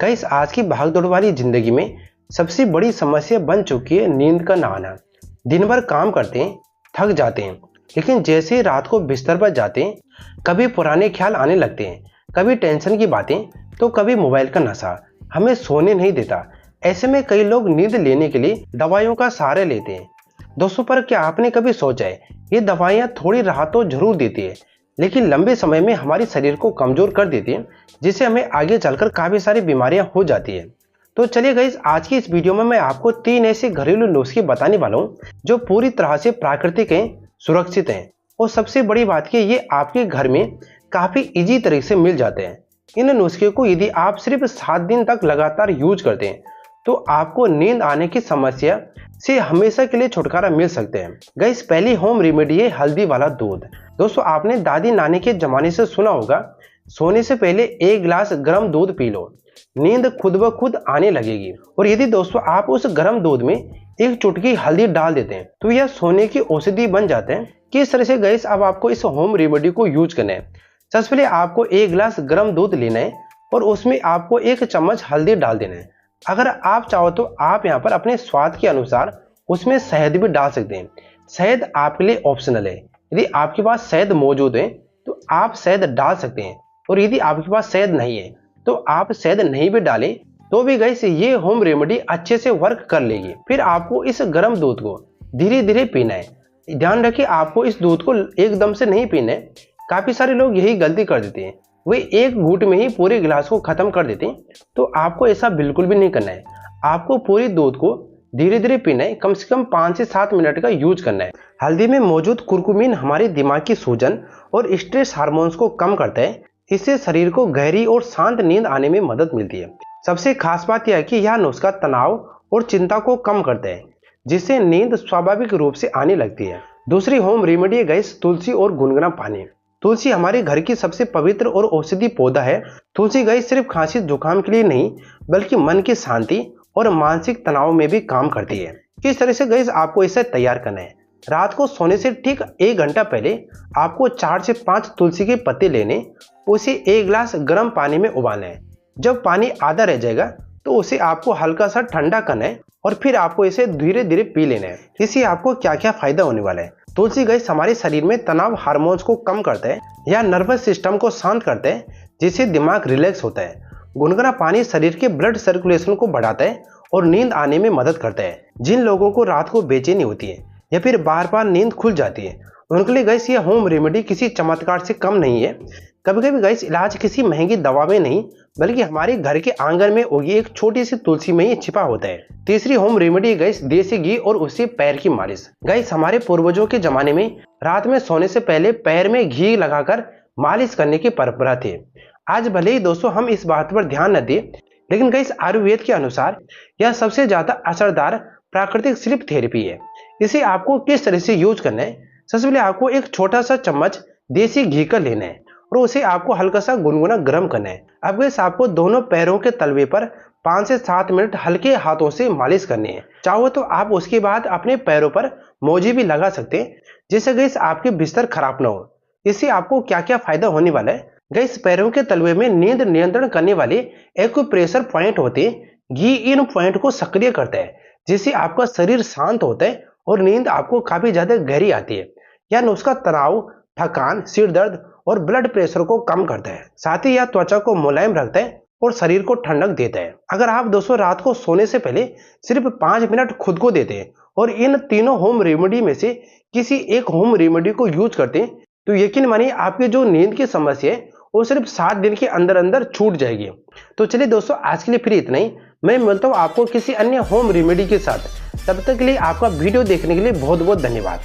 Guys आज की भागदौड़ वाली जिंदगी में सबसे बड़ी समस्या बन चुकी है नींद का ना आना। दिन भर काम करते हैं, थक जाते हैं, लेकिन जैसे ही रात को बिस्तर पर जाते हैं, कभी पुराने ख्याल आने लगते हैं, कभी टेंशन की बातें, तो कभी मोबाइल का नशा हमें सोने नहीं देता। ऐसे में कई लोग नींद लेने के लिए दवाइयों का सहारा लेते हैं। दोस्तों, पर क्या आपने कभी सोचा है ये दवाइयाँ थोड़ी राहत तो जरूर देती है, लेकिन लंबे समय में हमारी शरीर को कमजोर कर देती है, जिससे हमें आगे चलकर काफी सारी बीमारियां हो जाती है। तो चलिए गाइस, आज की इस वीडियो में मैं आपको 3 ऐसे घरेलू नुस्खे बताने वाला हूं जो पूरी तरह से प्राकृतिक हैं, सुरक्षित हैं और सबसे बड़ी बात कि ये आपके घर में काफी इजी तरीके से मिल जाते हैं। इन नुस्खे को यदि आप सिर्फ 7 दिन तक लगातार यूज करते हैं तो आपको नींद आने की समस्या से हमेशा के लिए छुटकारा मिल सकते हैं। गाइस, पहली होम रेमेडी है हल्दी वाला दूध। दोस्तों, आपने दादी नानी के जमाने से सुना होगा, सोने से पहले 1 गिलास गर्म दूध पी लो, नींद खुद ब खुद आने लगेगी। और यदि दोस्तों आप उस गर्म दूध में एक चुटकी हल्दी डाल देते हैं तो यह सोने की औषधि बन जाते हैं। किस तरह से गाइस अब आपको इस होम रेमेडी को यूज करना है। सबसे पहले आपको 1 गिलास गर्म दूध लेना है और उसमें आपको 1 चम्मच हल्दी डाल देना है। अगर आप चाहो तो आप यहाँ पर अपने स्वाद के अनुसार उसमें शहद भी डाल सकते हैं। शहद आपके लिए ऑप्शनल है, यदि आपके पास शहद मौजूद है तो आप शहद डाल सकते हैं, और यदि आपके पास शहद नहीं है तो आप शहद नहीं भी डालें तो भी गाइस ये होम रेमेडी अच्छे से वर्क कर लेगी। फिर आपको इस गर्म दूध को धीरे धीरे पीना है। ध्यान रखिए, आपको इस दूध को एकदम से नहीं पीना है। काफी सारे लोग यही गलती कर देते हैं, वे एक घूंट में ही पूरे गिलास को खत्म कर देते हैं। तो आपको ऐसा बिल्कुल भी नहीं करना है। आपको पूरी दूध को धीरे धीरे पीना है, कम से कम 5 से 7 मिनट का यूज करना है। हल्दी में मौजूद कुर्कुमिन हमारे दिमाग की सूजन और स्ट्रेस हार्मोन्स को कम करता है। इससे शरीर को गहरी और शांत नींद आने में मदद मिलती है। सबसे खास बात यह है कि यह नुस्खा तनाव और चिंता को कम करता है, जिससे नींद स्वाभाविक रूप से आने लगती है। दूसरी होम रेमेडी है गाइस तुलसी और गुनगुना पानी। तुलसी हमारे घर की सबसे पवित्र और औषधि पौधा है। तुलसी गाइस सिर्फ खांसी जुकाम के लिए नहीं, बल्कि मन की शांति और मानसिक तनाव में भी काम करती है। किस तरह से गाइस आपको इसे तैयार करना है। रात को सोने से ठीक 1 घंटा पहले आपको 4 से 5 तुलसी के पत्ते लेने, उसे 1 गिलास गर्म पानी में उबालना है। जब पानी आधा रह जाएगा तो उसे आपको हल्का सा ठंडा करना है और फिर आपको इसे धीरे धीरे पी लेना है। इससे आपको क्या क्या फायदा होने वाला है। तुलसी गाइस हमारे शरीर में तनाव हार्मोन्स को कम करता है या नर्वस सिस्टम को शांत करता है, जिससे दिमाग रिलैक्स होता है। गुनगुना पानी शरीर के ब्लड सर्कुलेशन को बढ़ाता है और नींद आने में मदद करता है। जिन लोगों को रात को बेचैनी होती है या फिर बार बार नींद खुल जाती है, उनके लिए गाइस यह होम रेमेडी किसी चमत्कार से कम नहीं है। कभी कभी गाइस इलाज किसी महंगी दवा में नहीं, बल्कि हमारे घर के आंगन में उगी एक छोटी सी तुलसी में ही छिपा होता है। तीसरी होम रेमेडी गाइस देसी घी और उससे पैर की मालिश। गाइस हमारे पूर्वजों के जमाने में रात में सोने से पहले पैर में घी लगाकर मालिश करने की परंपरा थी। आज भले ही दोस्तों हम इस बात पर ध्यान न दें, लेकिन गाइस आयुर्वेद के अनुसार यह सबसे ज्यादा असरदार प्राकृतिक स्लीप थेरेपी है। इसे आपको किस तरह से यूज करना है। सबसे पहले आपको एक छोटा सा चम्मच देसी घी का लेना है और उसे आपको हल्का सा गुनगुना गर्म करना है। अब गाइस आपको दोनों पैरों के तलवे पर 5 से 7 मिनट हल्के हाथों से मालिश करनी है। चाहो तो आप उसके बाद अपने पैरों पर मोजे भी लगा सकते हैं, जिससे गाइस आपके बिस्तर खराब ना हो। इससे आपको क्या क्या फायदा होने वाला है। गाइस पैरों के तलवे में नींद नियंत्रण करने वाले एक्यूप्रेशर पॉइंट होते हैं। घी इन पॉइंट को सक्रिय करता है, जिससे आपका शरीर शांत होता है और नींद आपको काफी ज्यादा गहरी आती है। यह नुस्खा तनाव, थकान, सिर दर्द और ब्लड प्रेशर को कम करता है। साथ ही यह त्वचा को मुलायम रखता है और शरीर को ठंडक देता है। अगर आप दोस्तों रात को सोने से पहले सिर्फ 5 मिनट खुद को देते हैं और इन तीनों होम रेमेडी में से किसी एक होम रेमेडी को यूज करते हैं, तो यकीन मानिए आपकी जो नींद की समस्या है वो सिर्फ 7 दिन के अंदर अंदर छूट जाएगी। तो चलिए दोस्तों, आज के लिए फिर इतना ही। मैं मिलता हूँ आपको किसी अन्य होम रेमेडी के साथ। तब तक के लिए आपका वीडियो देखने के लिए बहुत बहुत धन्यवाद।